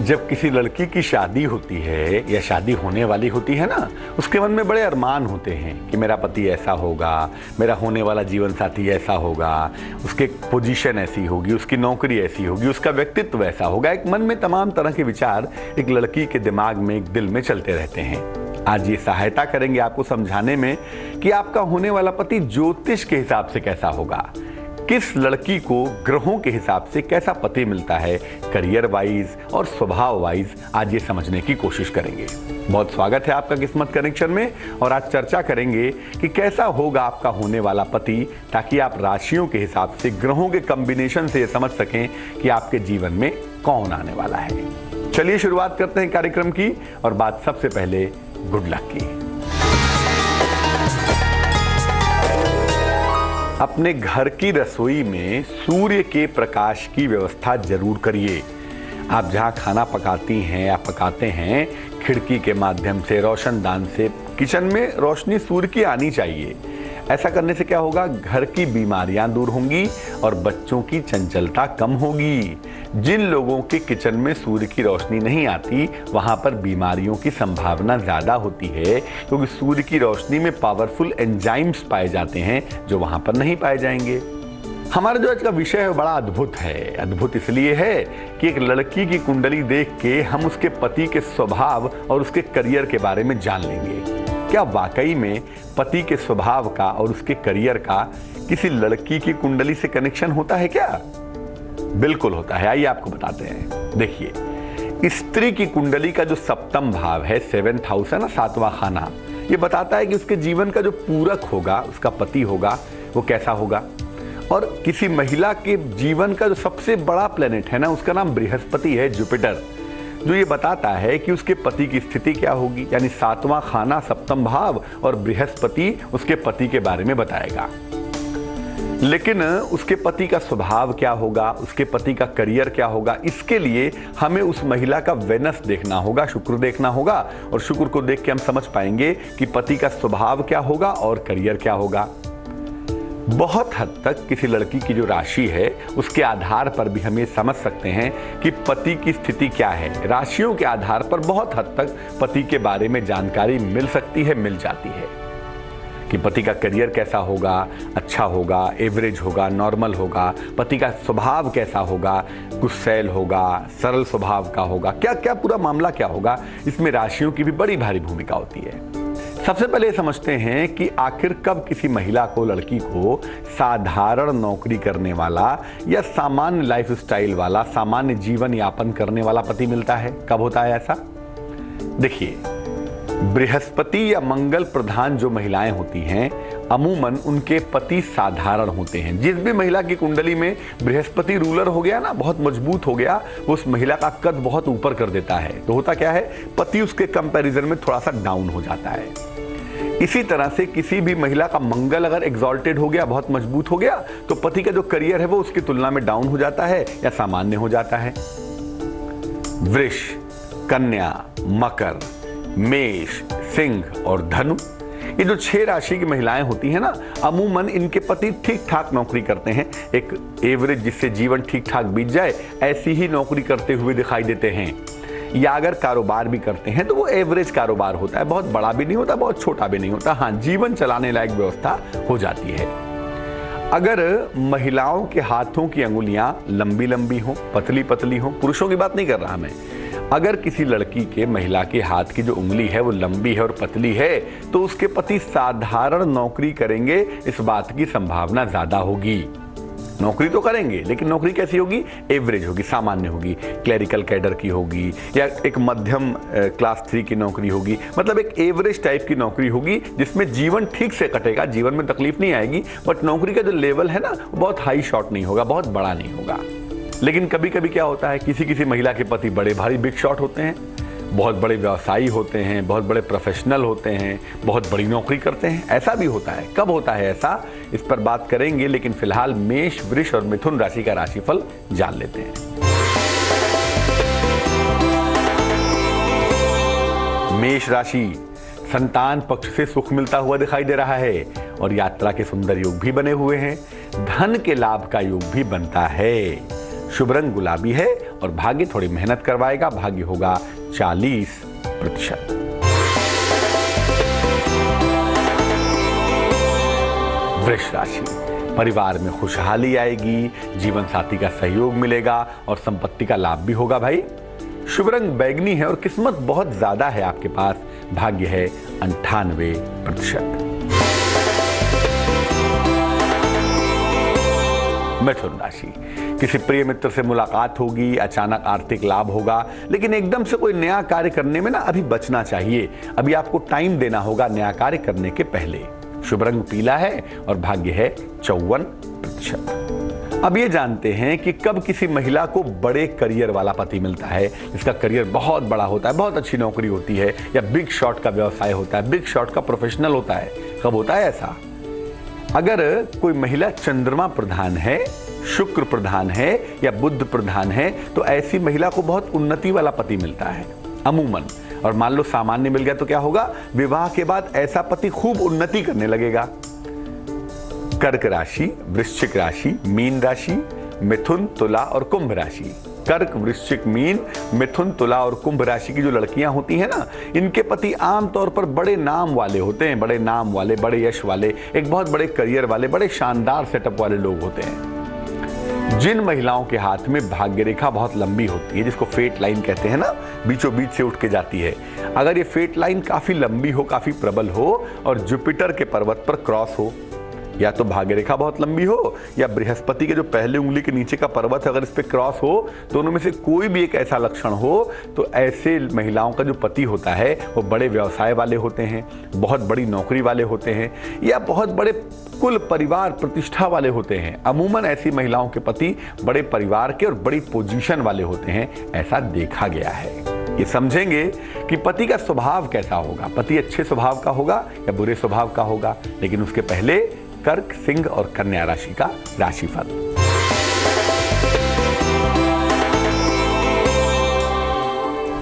जब किसी लड़की की शादी होती है या शादी होने वाली होती है ना, उसके मन में बड़े अरमान होते हैं कि मेरा पति ऐसा होगा, मेरा होने वाला जीवन साथी ऐसा होगा, उसकी पोजीशन ऐसी होगी, उसकी नौकरी ऐसी होगी, उसका व्यक्तित्व ऐसा होगा। एक मन में तमाम तरह के विचार एक लड़की के दिमाग में, एक दिल में चलते रहते हैं। आज ये सहायता करेंगे आपको समझाने में कि आपका होने वाला पति ज्योतिष के हिसाब से कैसा होगा, किस लड़की को ग्रहों के हिसाब से कैसा पति मिलता है, करियर वाइज और स्वभाव वाइज आज ये समझने की कोशिश करेंगे। बहुत स्वागत है आपका किस्मत कनेक्शन में। और आज चर्चा करेंगे कि कैसा होगा आपका होने वाला पति, ताकि आप राशियों के हिसाब से, ग्रहों के कॉम्बिनेशन से ये समझ सकें कि आपके जीवन में कौन आने वाला है। चलिए शुरुआत करते हैं कार्यक्रम की, और बात सबसे पहले गुड लक की। अपने घर की रसोई में सूर्य के प्रकाश की व्यवस्था जरूर करिए। आप जहां खाना पकाती हैं या पकाते हैं, खिड़की के माध्यम से, रोशनदान से किचन में रोशनी सूर्य की आनी चाहिए। ऐसा करने से क्या होगा, घर की बीमारियां दूर होंगी और बच्चों की चंचलता कम होगी। जिन लोगों के किचन में सूर्य की रोशनी नहीं आती, वहां पर बीमारियों की संभावना ज्यादा होती है, क्योंकि सूर्य की रोशनी में पावरफुल एंजाइम्स पाए जाते हैं जो वहां पर नहीं पाए जाएंगे। हमारा जो आज का विषय है बड़ा अद्भुत है। अद्भुत इसलिए है कि एक लड़की की कुंडली देख के हम उसके पति के स्वभाव और उसके करियर के बारे में जान लेंगे। क्या वाकई में पति के स्वभाव का और उसके करियर का किसी लड़की की कुंडली से कनेक्शन होता है क्या? बिल्कुल होता है। आइए आपको बताते हैं। देखिए, स्त्री की कुंडली का जो सप्तम भाव है, 7th हाउस है ना, 7वां खाना, ये बताता है कि उसके जीवन का जो पूरक होगा, उसका पति होगा, वो कैसा होगा। और किसी महिला के जीवन का जो सबसे बड़ा प्लेनेट है ना, उसका नाम बृहस्पति है, जुपिटर, जो ये बताता है कि उसके पति की स्थिति क्या होगी। यानी 7वां खाना, सप्तम भाव और बृहस्पति उसके पति के बारे में बताएगा। लेकिन उसके पति का स्वभाव क्या होगा, उसके पति का करियर क्या होगा, इसके लिए हमें उस महिला का वेनस देखना होगा, शुक्र देखना होगा। और शुक्र को देख के हम समझ पाएंगे कि पति का स्वभाव क्या होगा और करियर क्या होगा। बहुत हद तक किसी लड़की की जो राशि है, उसके आधार पर भी हम ये समझ सकते हैं कि पति की स्थिति क्या है। राशियों के आधार पर बहुत हद तक पति के बारे में जानकारी मिल सकती है, मिल जाती है कि पति का करियर कैसा होगा, अच्छा होगा, एवरेज होगा, नॉर्मल होगा, पति का स्वभाव कैसा होगा, गुस्सैल होगा, सरल स्वभाव का होगा, क्या क्या पूरा मामला क्या होगा। इसमें राशियों की भी बड़ी भारी भूमिका होती है। सबसे पहले समझते हैं कि आखिर कब किसी महिला को, लड़की को साधारण नौकरी करने वाला या सामान्य लाइफस्टाइल वाला, सामान्य जीवन यापन करने वाला पति मिलता है। कब होता है ऐसा? देखिए, बृहस्पति या मंगल प्रधान जो महिलाएं होती हैं, अमूमन उनके पति साधारण होते हैं। जिस भी महिला की कुंडली में बृहस्पति रूलर हो गया ना, बहुत मजबूत हो गया, वो उस महिला का कद बहुत ऊपर कर देता है। तो होता क्या है, पति उसके कंपैरिजन में थोड़ा सा डाउन हो जाता है। इसी तरह से किसी भी महिला का मंगल अगर एग्जॉल्टेड हो गया, बहुत मजबूत हो गया, तो पति का जो करियर है वो उसकी तुलना में डाउन हो जाता है या सामान्य हो जाता है। वृष, कन्या, मकर, मेष, सिंह और धनु, ये जो 6 राशि की महिलाएं होती हैं ना, अमूमन इनके पति ठीक ठाक नौकरी करते हैं। एक एवरेज, जिससे जीवन ठीक ठाक बीत जाए, ऐसी ही नौकरी करते हुए दिखाई देते हैं। या अगर कारोबार भी करते हैं तो वो एवरेज कारोबार होता है, बहुत बड़ा भी नहीं होता, बहुत छोटा भी नहीं होता। हाँ, जीवन चलाने लायक व्यवस्था हो जाती है। अगर महिलाओं के हाथों की अंगुलियां लंबी लंबी हो, पतली पतली हो, पुरुषों की बात नहीं कर रहा मैं, अगर किसी लड़की के, महिला के हाथ की जो उंगली है वो लंबी है और पतली है, तो उसके पति साधारण नौकरी करेंगे, इस बात की संभावना ज्यादा होगी। नौकरी तो करेंगे, लेकिन नौकरी कैसी होगी? एवरेज होगी, सामान्य होगी, क्लरिकल कैडर की होगी या एक मध्यम क्लास 3 की नौकरी होगी। मतलब एक एवरेज टाइप की नौकरी होगी जिसमें जीवन ठीक से कटेगा, जीवन में तकलीफ नहीं आएगी, बट नौकरी का जो लेवल है ना, वो बहुत हाई शॉट नहीं होगा, बहुत बड़ा नहीं होगा। लेकिन कभी कभी क्या होता है, किसी किसी महिला के पति बड़े भारी बिग शॉट होते हैं, बहुत बड़े व्यवसायी होते हैं, बहुत बड़े प्रोफेशनल होते हैं, बहुत बड़ी नौकरी करते हैं। ऐसा भी होता है। कब होता है ऐसा, इस पर बात करेंगे, लेकिन फिलहाल मेष, वृष और मिथुन राशि का राशिफल जान लेते हैं। मेष राशि, संतान पक्ष से सुख मिलता हुआ दिखाई दे रहा है और यात्रा के सुंदर योग भी बने हुए हैं। धन के लाभ का योग भी बनता है। शुभ रंग गुलाबी है और भाग्य थोड़ी मेहनत करवाएगा। भाग्य होगा 40%। वृष राशि, परिवार में खुशहाली आएगी, जीवन साथी का सहयोग मिलेगा और संपत्ति का लाभ भी होगा भाई। शुभ रंग बैगनी है और किस्मत बहुत ज्यादा है आपके पास। भाग्य है 98%। मिथुन राशि, किसी प्रिय मित्र से मुलाकात होगी, अचानक आर्थिक लाभ होगा, लेकिन एकदम से कोई नया कार्य करने में ना अभी बचना चाहिए। अभी आपको टाइम देना होगा नया कार्य करने के पहले। शुभ रंग पीला है और भाग्य है 54%। अब ये जानते हैं कि कब किसी महिला को बड़े करियर वाला पति मिलता है, जिसका करियर बहुत बड़ा होता है, बहुत अच्छी नौकरी होती है, या बिग शॉट का व्यवसाय होता है, बिग शॉट का प्रोफेशनल होता है। कब होता है ऐसा? अगर कोई महिला चंद्रमा प्रधान है, शुक्र प्रधान है या बुध प्रधान है, तो ऐसी महिला को बहुत उन्नति वाला पति मिलता है अमूमन। और मान लो सामान्य मिल गया तो क्या होगा? विवाह के बाद ऐसा पति खूब उन्नति करने लगेगा। कर्क राशि, वृश्चिक राशि, मीन राशि, मिथुन, तुला और कुंभ राशि। कर्क, वृश्चिक, मीन, मिथुन, तुला और कुंभ राशि की जो लड़कियां होती हैं ना, इनके पति आमतौर पर बड़े नाम वाले होते हैं, बड़े नाम वाले, बड़े यश वाले, एक बहुत बड़े करियर वाले, बड़े शानदार सेटअप वाले लोग होते हैं। जिन महिलाओं के हाथ में भाग्य रेखा बहुत लंबी होती है, जिसको फेट लाइन कहते हैं ना, बीचों बीच से उठ के जाती है, अगर ये फेट लाइन काफी लंबी हो, काफी प्रबल हो और जुपिटर के पर्वत पर क्रॉस हो, या तो भाग्य रेखा बहुत लंबी हो या बृहस्पति के जो पहले उंगली के नीचे का पर्वत है अगर इस पे क्रॉस हो, दोनों में से कोई भी एक ऐसा लक्षण हो, तो ऐसे महिलाओं का जो पति होता है वो बड़े व्यवसाय वाले होते हैं, बहुत बड़ी नौकरी वाले होते हैं, या बहुत बड़े कुल परिवार प्रतिष्ठा वाले होते हैं। अमूमन ऐसी महिलाओं के पति बड़े परिवार के और बड़ी पोजीशन वाले होते हैं, ऐसा देखा गया है। ये समझेंगे कि पति का स्वभाव कैसा होगा, पति अच्छे स्वभाव का होगा या बुरे स्वभाव का होगा। लेकिन उसके पहले कर्क, सिंह और कन्या राशि का राशिफल।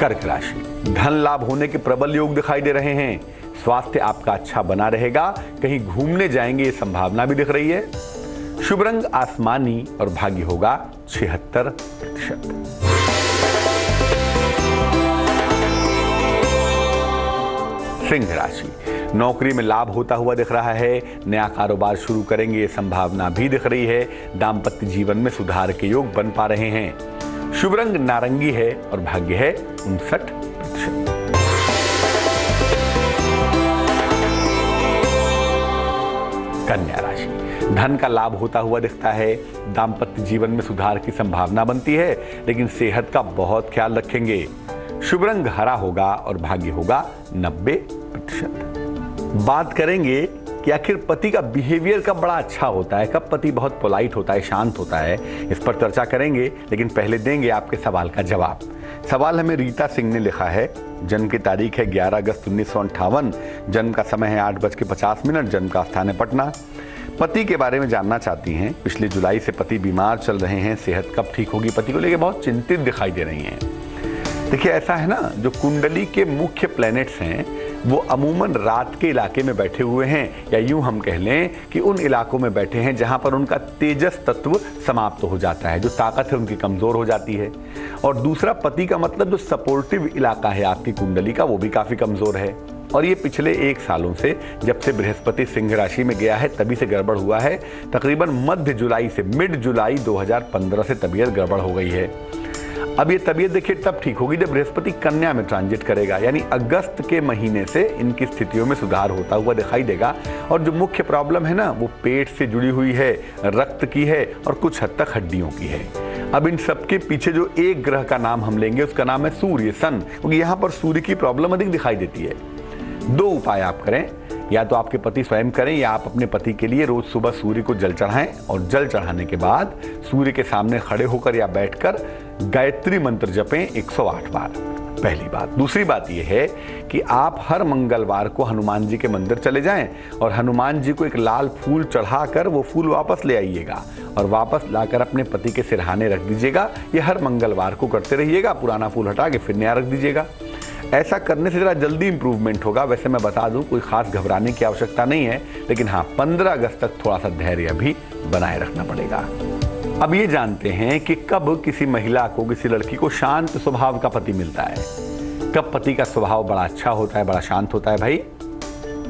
कर्क राशि, धन लाभ होने के प्रबल योग दिखाई दे रहे हैं। स्वास्थ्य आपका अच्छा बना रहेगा, कहीं घूमने जाएंगे ये संभावना भी दिख रही है। शुभ रंग आसमानी और भाग्य होगा 76%। सिंह राशि, नौकरी में लाभ होता हुआ दिख रहा है, नया कारोबार शुरू करेंगे ये संभावना भी दिख रही है। दाम्पत्य जीवन में सुधार के योग बन पा रहे हैं। शुभ रंग नारंगी है और भाग्य है 59%। कन्या राशि, धन का लाभ होता हुआ दिखता है, दाम्पत्य जीवन में सुधार की संभावना बनती है, लेकिन सेहत का बहुत ख्याल रखेंगे। शुभ रंग हरा होगा और भाग्य होगा 90%। बात करेंगे कि आखिर पति का बिहेवियर कब बड़ा अच्छा होता है, कब पति बहुत पोलाइट होता है, शांत होता है, इस पर चर्चा करेंगे। लेकिन पहले देंगे आपके सवाल का जवाब। सवाल हमें रीता सिंह ने लिखा है। जन्म की तारीख है 11 अगस्त 1958, जन्म का समय है 8:50, जन्म का स्थान है पटना। पति के बारे में जानना चाहती हैं। पिछले जुलाई से पति बीमार चल रहे हैं, सेहत कब ठीक होगी, पति को लेकर बहुत चिंतित दिखाई दे रही हैं। देखिए ऐसा है ना, जो कुंडली के मुख्य प्लैनेट्स हैं वो अमूमन रात के इलाके में बैठे हुए हैं, या यूं हम कह लें कि उन इलाकों में बैठे हैं जहां पर उनका तेजस तत्व समाप्त हो जाता है, जो ताकत है उनकी कमजोर हो जाती है। और दूसरा, पति का मतलब जो सपोर्टिव इलाका है आपकी कुंडली का, वो भी काफी कमजोर है। और ये पिछले 1 सालों से, जब से बृहस्पति सिंह राशि में गया है तभी से गड़बड़ हुआ है। तकरीबन मध्य जुलाई से मिड जुलाई 2015 से तबीयत गड़बड़ हो गई है। अब ये तबीयत देखिए तब ठीक होगी जब बृहस्पति कन्या में ट्रांजिट करेगा, यानी अगस्त के महीने से इनकी स्थितियों में सुधार होता हुआ दिखाई देगा। और जो मुख्य प्रॉब्लम है ना, वो पेट से जुड़ी हुई है, रक्त की है और कुछ हद तक हड्डियों की है। अब इन सबके पीछे जो एक ग्रह का नाम हम लेंगे उसका नाम है सूर्य, सन, क्योंकि यहाँ पर सूर्य की प्रॉब्लम अधिक दिखाई देती है। 2 उपाय आप करें, या तो आपके पति स्वयं करें या आप अपने पति के लिए रोज सुबह सूर्य को जल चढ़ाएं, और जल चढ़ाने के बाद सूर्य के सामने खड़े होकर या बैठकर गायत्री मंत्र जपें 108 बार। पहली बात। दूसरी बात यह है कि आप हर मंगलवार को हनुमान जी के मंदिर चले जाएं और हनुमान जी को एक लाल फूल चढ़ाकर वो फूल वापस ले आइएगा और वापस लाकर अपने पति के सिरहाने रख दीजिएगा। ये हर मंगलवार को करते रहिएगा, पुराना फूल हटा के फिर नया रख दीजिएगा। ऐसा करने से जरा जल्दी इंप्रूवमेंट होगा। वैसे मैं बता दूं, कोई खास घबराने की आवश्यकता नहीं है, लेकिन हाँ 15 अगस्त तक थोड़ा सा धैर्य भी बनाए रखना पड़ेगा। अब ये जानते हैं कि कब किसी महिला को, किसी लड़की को शांत स्वभाव का पति मिलता है, कब पति का स्वभाव बड़ा अच्छा होता है, बड़ा शांत होता है। भाई,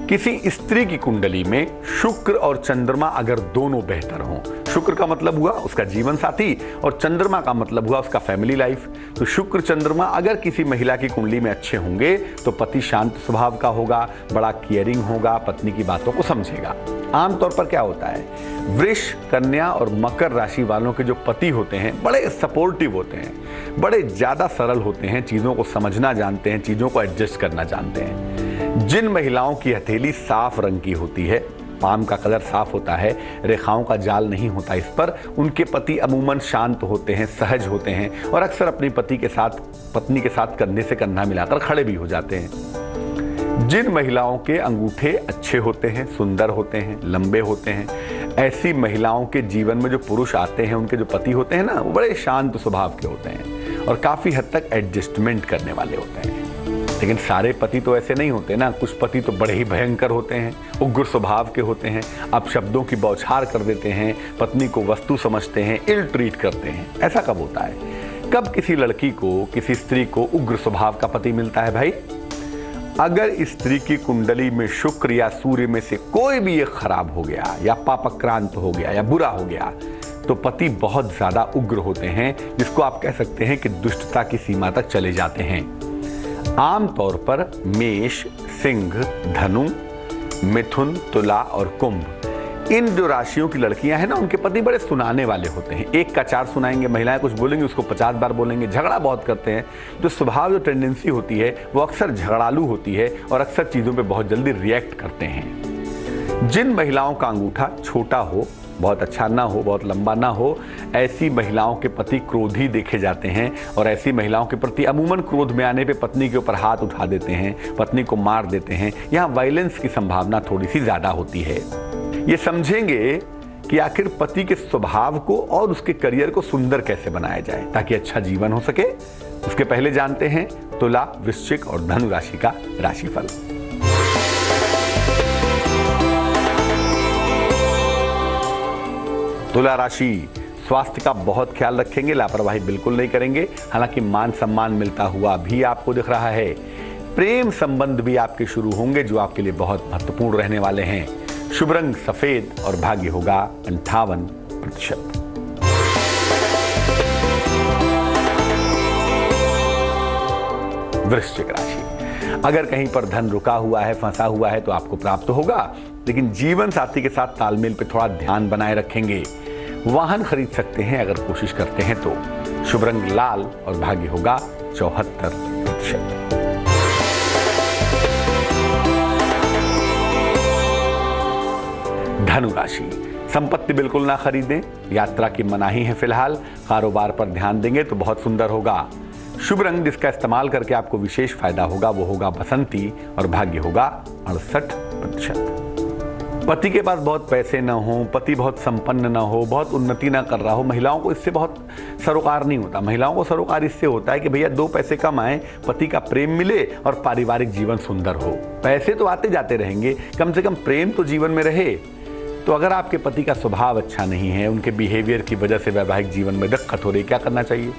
किसी स्त्री की कुंडली में शुक्र और चंद्रमा अगर दोनों बेहतर हों, शुक्र का मतलब हुआ उसका जीवन साथी और चंद्रमा का मतलब हुआ उसका फैमिली लाइफ, तो शुक्र चंद्रमा अगर किसी महिला की कुंडली में अच्छे होंगे तो पति शांत स्वभाव का होगा, बड़ा केयरिंग होगा, पत्नी की बातों को समझेगा। आमतौर पर क्या होता है, वृष, कन्या और मकर राशि वालों के जो पति होते हैं बड़े सपोर्टिव होते हैं, बड़े ज्यादा सरल होते हैं, चीजों को समझना जानते हैं, चीजों को एडजस्ट करना जानते हैं। जिन महिलाओं की हथेली साफ रंग की होती है, पाम का कलर साफ होता है, रेखाओं का जाल नहीं होता इस पर, उनके पति अमूमन शांत होते हैं, सहज होते हैं और अक्सर अपनी पत्नी के साथ कंधे से कंधा मिलाकर खड़े भी हो जाते हैं। जिन महिलाओं के अंगूठे अच्छे होते हैं, सुंदर होते हैं, लंबे होते हैं, ऐसी महिलाओं के जीवन में जो पुरुष आते हैं, उनके जो पति होते हैं ना, वो बड़े शांत स्वभाव के होते हैं और काफी हद तक एडजस्टमेंट करने वाले होते हैं। लेकिन सारे पति तो ऐसे नहीं होते ना, कुछ पति तो बड़े ही भयंकर होते हैं, उग्र स्वभाव के होते हैं, अब शब्दों की बौछार कर देते हैं, पत्नी को वस्तु समझते हैं, इल ट्रीट करते हैं। ऐसा कब होता है, कब किसी लड़की को, किसी स्त्री को उग्र स्वभाव का पति मिलता है? भाई, अगर स्त्री की कुंडली में शुक्र या सूर्य में से कोई भी एक खराब हो गया या पापक्रांत हो गया या बुरा हो गया तो पति बहुत ज्यादा उग्र होते हैं, जिसको आप कह सकते हैं कि दुष्टता की सीमा तक चले जाते हैं। आमतौर पर मेष, सिंह, धनु, मिथुन, तुला और कुंभ, इन जो राशियों की लड़कियां हैं ना, उनके पति बड़े सुनाने वाले होते हैं। एक का चार सुनाएंगे, महिलाएं कुछ बोलेंगी उसको 50 बार बोलेंगे, झगड़ा बहुत करते हैं। जो स्वभाव, जो टेंडेंसी होती है वो अक्सर झगड़ालू होती है और अक्सर चीजों पे बहुत जल्दी रिएक्ट करते हैं। जिन महिलाओं का अंगूठा छोटा हो, बहुत अच्छा ना हो, बहुत लंबा ना हो, ऐसी महिलाओं के पति क्रोधी देखे जाते हैं और ऐसी महिलाओं के प्रति अमूमन क्रोध में आने पे पत्नी के ऊपर हाथ उठा देते हैं, पत्नी को मार देते हैं। यहाँ वायलेंस की संभावना थोड़ी सी ज्यादा होती है। ये समझेंगे कि आखिर पति के स्वभाव को और उसके करियर को सुंदर कैसे बनाया जाए ताकि अच्छा जीवन हो सके। उसके पहले जानते हैं तुला, वृश्चिक और धनु राशि का राशिफल। तुला राशि, स्वास्थ्य का बहुत ख्याल रखेंगे, लापरवाही बिल्कुल नहीं करेंगे। हालांकि मान सम्मान मिलता हुआ भी आपको दिख रहा है। प्रेम संबंध भी आपके शुरू होंगे जो आपके लिए बहुत महत्वपूर्ण रहने वाले हैं। शुभ रंग सफेद और भाग्य होगा 58%। वृश्चिक राशि, अगर कहीं पर धन रुका हुआ है, फंसा हुआ है तो आपको प्राप्त होगा, लेकिन जीवन साथी के साथ तालमेल पे थोड़ा ध्यान बनाए रखेंगे। वाहन खरीद सकते हैं अगर कोशिश करते हैं तो। शुभ रंग लाल और भाग्य होगा 74%। धनु राशि, संपत्ति बिल्कुल ना खरीदें, यात्रा की मनाही है फिलहाल, कारोबार पर ध्यान देंगे तो बहुत सुंदर होगा। शुभ रंग जिसका इस्तेमाल करके आपको विशेष फायदा होगा वो होगा बसंती और भाग्य होगा 68%। पति के पास बहुत पैसे ना हो, पति बहुत संपन्न ना हो, बहुत उन्नति ना कर रहा हो, महिलाओं को इससे बहुत सरोकार नहीं होता। महिलाओं को सरोकार इससे होता है कि भैया 2 पैसे कम आए, पति का प्रेम मिले और पारिवारिक जीवन सुंदर हो। पैसे तो आते जाते रहेंगे, कम से कम प्रेम तो जीवन में रहे। तो अगर आपके पति का स्वभाव अच्छा नहीं है, उनके बिहेवियर की वजह से वैवाहिक जीवन में दिक्कत हो रही, क्या करना चाहिए?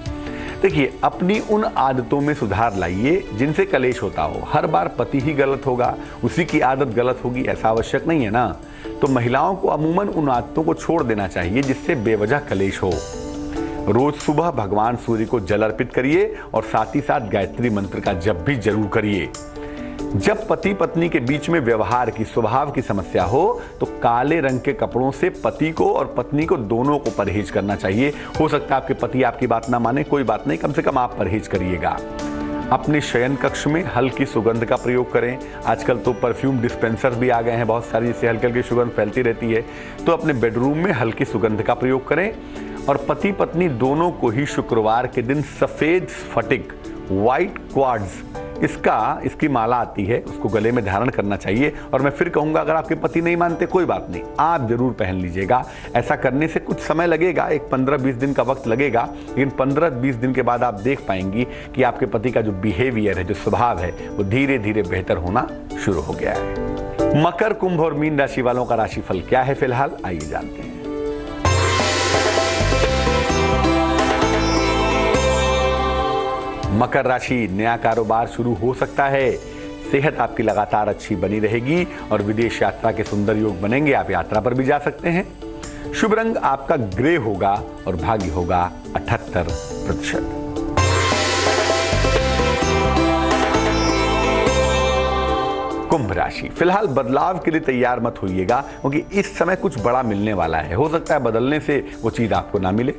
देखिए, अपनी उन आदतों में सुधार लाइए जिनसे कलेश होता हो। हर बार पति ही गलत होगा, उसी की आदत गलत होगी, ऐसा आवश्यक नहीं है ना। तो महिलाओं को अमूमन उन आदतों को छोड़ देना चाहिए जिससे बेवजह कलेश हो। रोज सुबह भगवान सूर्य को जल अर्पित करिए और साथ ही साथ गायत्री मंत्र का जप भी जरूर करिए। जब पति पत्नी के बीच में व्यवहार की, स्वभाव की समस्या हो तो काले रंग के कपड़ों से पति को और पत्नी को दोनों को परहेज करना चाहिए। हो सकता है आपके पति आपकी बात ना माने, कोई बात नहीं, कम से कम आप परहेज करिएगा। अपने शयन कक्ष में हल्की सुगंध का प्रयोग करें। आजकल तो परफ्यूम डिस्पेंसर भी आ गए हैं बहुत सारी, जिससे हल्की हल्की सुगंध फैलती रहती है। तो अपने बेडरूम में हल्की सुगंध का प्रयोग करें और पति पत्नी दोनों को ही शुक्रवार के दिन सफेद स्फटिक, व्हाइट क्वार्ट्ज, इसकी माला आती है, उसको गले में धारण करना चाहिए। और मैं फिर कहूंगा, अगर आपके पति नहीं मानते कोई बात नहीं, आप जरूर पहन लीजिएगा। ऐसा करने से कुछ समय लगेगा, एक 15-20 दिन का वक्त लगेगा, लेकिन 15-20 दिन के बाद आप देख पाएंगी कि आपके पति का जो बिहेवियर है, जो स्वभाव है, वो धीरे धीरे बेहतर होना शुरू हो गया है। मकर, कुंभ और मीन राशि वालों का राशिफल क्या है फिलहाल, आइए जानते हैं। मकर राशि, नया कारोबार शुरू हो सकता है। सेहत आपकी लगातार अच्छी बनी रहेगी और विदेश यात्रा के सुंदर योग बनेंगे। आप यात्रा पर भी जा सकते हैं। शुभ रंग आपका ग्रे होगा और भाग्य होगा 78%। कुंभ राशि, फिलहाल बदलाव के लिए तैयार मत होइएगा क्योंकि इस समय कुछ बड़ा मिलने वाला है। हो सकता है बदलने से वो चीज आपको ना मिले।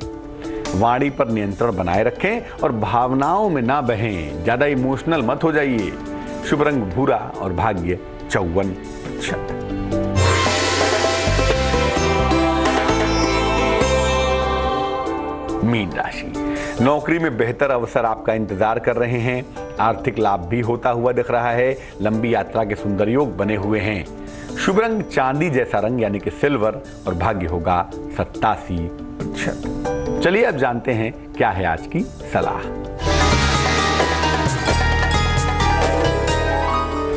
वाणी पर नियंत्रण बनाए रखें और भावनाओं में ना बहें, ज्यादा इमोशनल मत हो जाइए। शुभ रंग भूरा और भाग्य 54%। मीन राशि, नौकरी में बेहतर अवसर आपका इंतजार कर रहे हैं। आर्थिक लाभ भी होता हुआ दिख रहा है। लंबी यात्रा के सुंदर योग बने हुए हैं। शुभ रंग चांदी जैसा रंग यानी कि सिल्वर और भाग्य होगा 87%। चलिए अब जानते हैं क्या है आज की सलाह।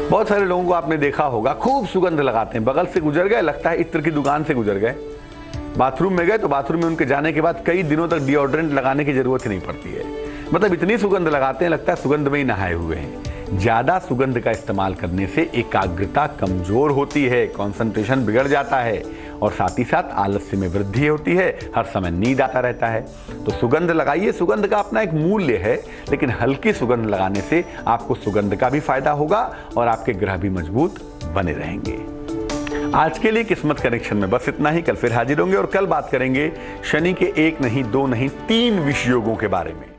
बहुत सारे लोगों को आपने देखा होगा खूब सुगंध लगाते हैं, बगल से गुजर गए लगता है इत्र की दुकान से गुजर गए। बाथरूम में गए तो बाथरूम में उनके जाने के बाद कई दिनों तक डिओड्रेंट लगाने की जरूरत ही नहीं पड़ती है। मतलब इतनी सुगंध लगाते हैं लगता है सुगंध में ही नहाए हुए हैं। ज्यादा सुगंध का इस्तेमाल करने से एकाग्रता कमजोर होती है, कंसंट्रेशन बिगड़ जाता है और साथ ही साथ आलस्य में वृद्धि होती है। हर समय नींद आता रहता है। तो सुगंध लगाइए। सुगंध का अपना एक मूल्य है, लेकिन हल्की सुगंध लगाने से आपको सुगंध का भी फायदा होगा और आपके ग्रह भी मजबूत बने रहेंगे। आज के लिए किस्मत कनेक्शन में बस इतना ही। कल फिर हाजिर होंगे और कल बात करेंगे शनि के 1 नहीं 2 नहीं 3 विष योगों के बारे में।